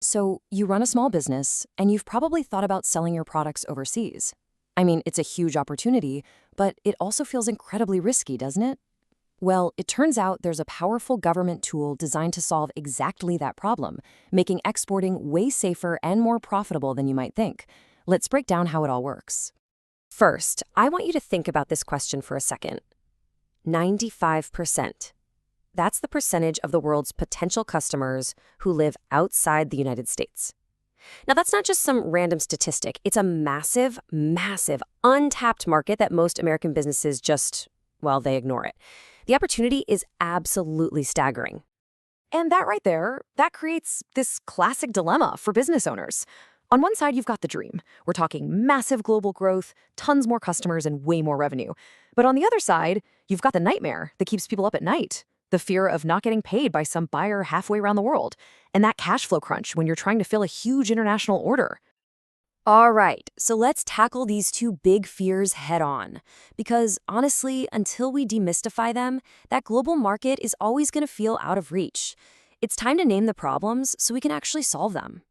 So, you run a small business, and you've probably thought about selling your products overseas. I mean, it's a huge opportunity, but it also feels incredibly risky, doesn't it? Well, it turns out there's a powerful government tool designed to solve exactly that problem, making exporting way safer and more profitable than you might think. Let's break down how it all works. First, I want you to think about this question for a second. 95%. That's the percentage of the world's potential customers who live outside the United States. Now, that's not just some random statistic. It's a massive, massive, untapped market that most American businesses well, they ignore it. The opportunity is absolutely staggering. And that right there, that creates this classic dilemma for business owners. On one side, you've got the dream. We're talking massive global growth, tons more customers, and way more revenue. But on the other side, you've got the nightmare that keeps people up at night. The fear of not getting paid by some buyer halfway around the world. And that cash flow crunch when you're trying to fill a huge international order. All right, so let's tackle these two big fears head on. Because honestly, until we demystify them, that global market is always going to feel out of reach. It's time to name the problems so we can actually solve them.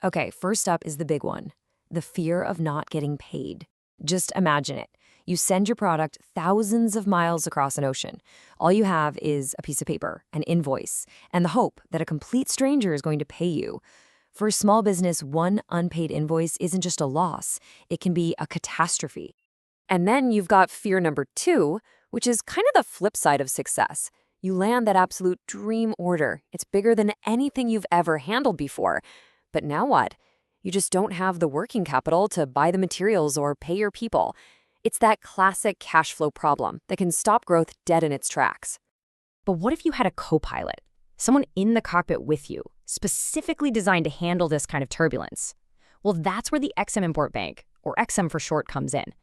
Okay, first up is the big one, the fear of not getting paid. Just imagine it. You send your product thousands of miles across an ocean. All you have is a piece of paper, an invoice, and the hope that a complete stranger is going to pay you. For a small business, one unpaid invoice isn't just a loss. It can be a catastrophe. And then you've got fear number two, which is kind of the flip side of success. You land that absolute dream order. It's bigger than anything you've ever handled before. But now what? You just don't have the working capital to buy the materials or pay your people. It's that classic cash flow problem that can stop growth dead in its tracks. But what if you had a co-pilot, someone in the cockpit with you, specifically designed to handle this kind of turbulence? Well, that's where the EXIM Import Bank, or EXIM for short, comes in.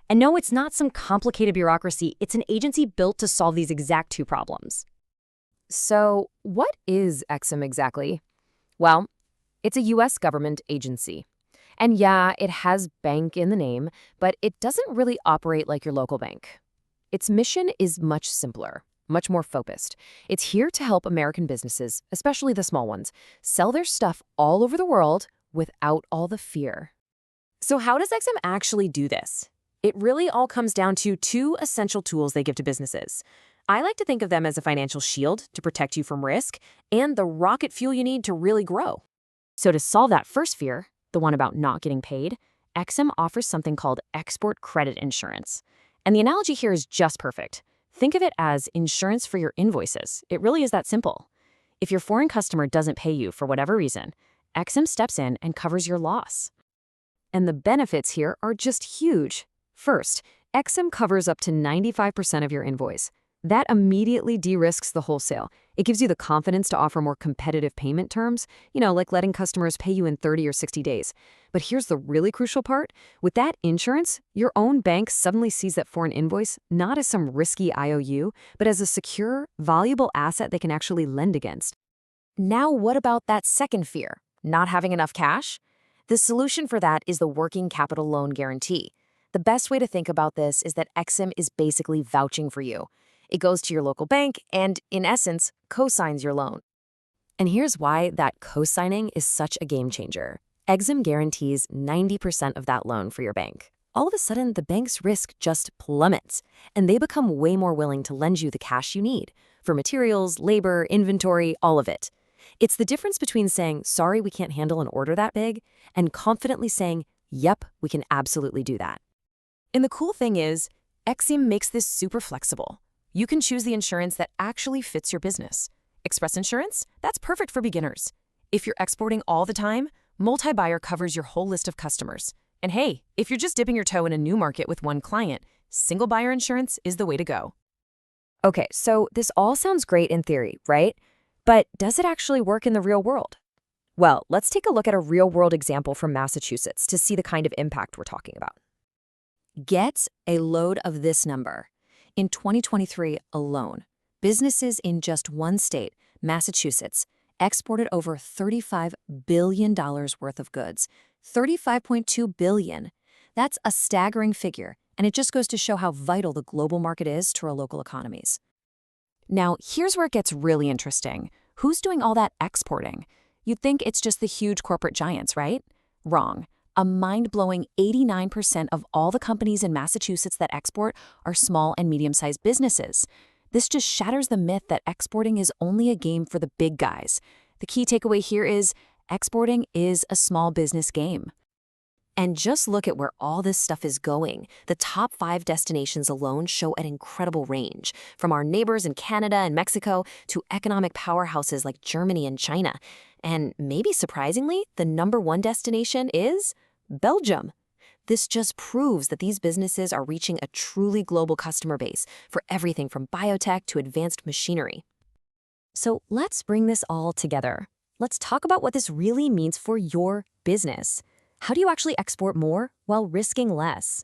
And no, it's not some complicated bureaucracy. It's an agency built to solve these exact two problems. So, what is EXIM exactly? Well, it's a U.S. government agency. And yeah, it has bank in the name, but it doesn't really operate like your local bank. Its mission is much simpler, much more focused. It's here to help American businesses, especially the small ones, sell their stuff all over the world without all the fear. So how does EXIM actually do this? It really all comes down to two essential tools they give to businesses. I like to think of them as a financial shield to protect you from risk and the rocket fuel you need to really grow. So to solve that first fear, the one about not getting paid, EXIM offers something called export credit insurance. And the analogy here is just perfect. Think of it as insurance for your invoices. It really is that simple. If your foreign customer doesn't pay you for whatever reason, EXIM steps in and covers your loss. And the benefits here are just huge. First, EXIM covers up to 95% of your invoice. That immediately de-risks the wholesale. It gives you the confidence to offer more competitive payment terms, like letting customers pay you in 30 or 60 days. But here's the really crucial part. With that insurance, your own bank suddenly sees that foreign invoice not as some risky IOU, but as a secure, valuable asset they can actually lend against. Now, what about that second fear, not having enough cash? The solution for that is the working capital loan guarantee. The best way to think about this is that EXIM is basically vouching for you. It goes to your local bank and, in essence, co-signs your loan. And here's why that co-signing is such a game changer. EXIM guarantees 90% of that loan for your bank. All of a sudden, the bank's risk just plummets, and they become way more willing to lend you the cash you need for materials, labor, inventory, all of it. It's the difference between saying, sorry, we can't handle an order that big, and confidently saying, yep, we can absolutely do that. And the cool thing is, EXIM makes this super flexible. You can choose the insurance that actually fits your business. Express insurance? That's perfect for beginners. If you're exporting all the time, multi-buyer covers your whole list of customers. And hey, if you're just dipping your toe in a new market with one client, single buyer insurance is the way to go. Okay, so this all sounds great in theory, right? But does it actually work in the real world? Well, let's take a look at a real-world example from Massachusetts to see the kind of impact we're talking about. Get a load of this number. In 2023 alone, businesses in just one state, Massachusetts, exported over $35 billion worth of goods. $35.2 billion. That's a staggering figure, and it just goes to show how vital the global market is to our local economies. Now, here's where it gets really interesting. Who's doing all that exporting? You'd think it's just the huge corporate giants, right? Wrong. A mind-blowing 89% of all the companies in Massachusetts that export are small and medium-sized businesses. This just shatters the myth that exporting is only a game for the big guys. The key takeaway here is exporting is a small business game. And just look at where all this stuff is going. The top 5 destinations alone show an incredible range, from our neighbors in Canada and Mexico to economic powerhouses like Germany and China. And maybe surprisingly, the #1 destination is Belgium. This just proves that these businesses are reaching a truly global customer base for everything from biotech to advanced machinery. So let's bring this all together. Let's talk about what this really means for your business. How do you actually export more while risking less?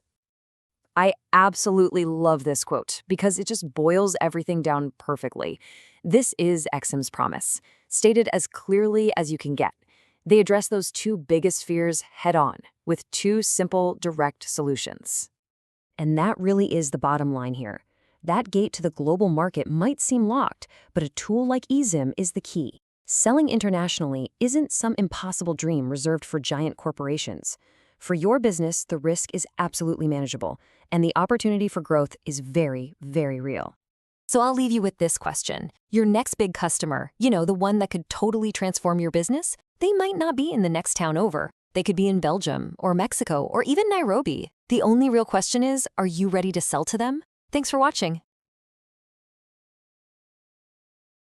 I absolutely love this quote because it just boils everything down perfectly. This is EXIM's promise, stated as clearly as you can get. They address those 2 biggest fears head-on with 2 simple, direct solutions. And that really is the bottom line here. That gate to the global market might seem locked, but a tool like EXIM is the key. Selling internationally isn't some impossible dream reserved for giant corporations. For your business, the risk is absolutely manageable, and the opportunity for growth is very, very real. So I'll leave you with this question. Your next big customer, the one that could totally transform your business, they might not be in the next town over. They could be in Belgium or Mexico or even Nairobi. The only real question is, are you ready to sell to them? Thanks for watching.